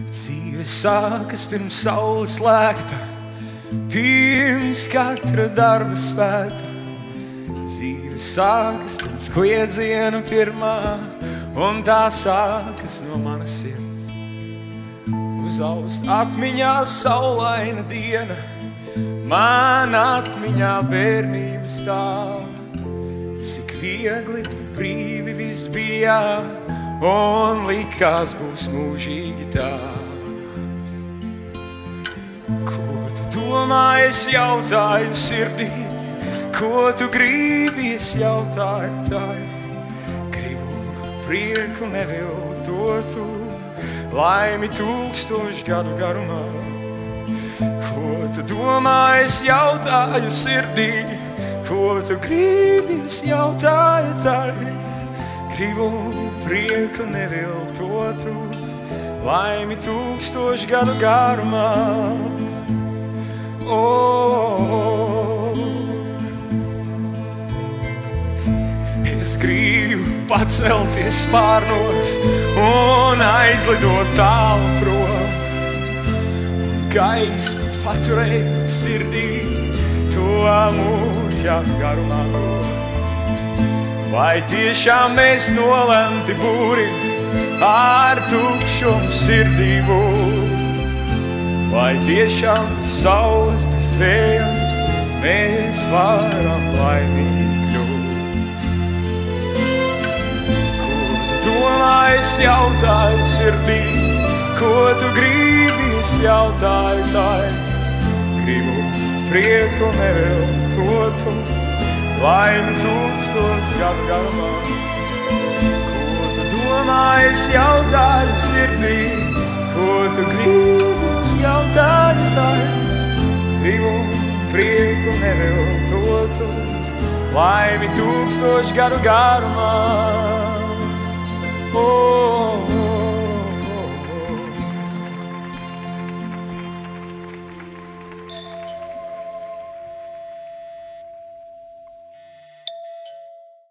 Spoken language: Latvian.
Dzīve sākas pirms saules lēkta, pirms katra darba svēta. Dzīve sākas pirms kliedziena pirmā, un tā sākas no manas sirds. Uzaust atmiņā saulaina diena, man atmiņā bērnības stāv. Cik viegli un brīvi viss bija, un likās būs mūžīgi tā. Ko tu domā, es jautāju sirdī, ko tu gribi, es jautāju tai. Gribu prieku neviltotu, laimi 1000 gadu garumā. Ko tu domā, es jautāju sirdī, ko tu gribi, es jautāju tai. Gribu prieku neviltotu, laimi 1000 gadu garumā. Es gribu pacelties spārnos un aizlidot tālu prom, gaismu paturēt sirdī, to mūža garumā. Vai tiešām mēs nolemti būrim ar tukšumu sirdī būt? Vai tiešām saules bez vēja mēs varam laimīgi kļūt? Ko tu domā, es jautāju sirdī, ko tu gribi, es jautāju tai. Gribu prieku neviltotu, laimi 1000 gadu garumā. Ko tu domā, es jautāju sirdī, ko tu gribi, es jautāju tai. Gribu prieku neviltotu, laimi 1000 gadu garumā.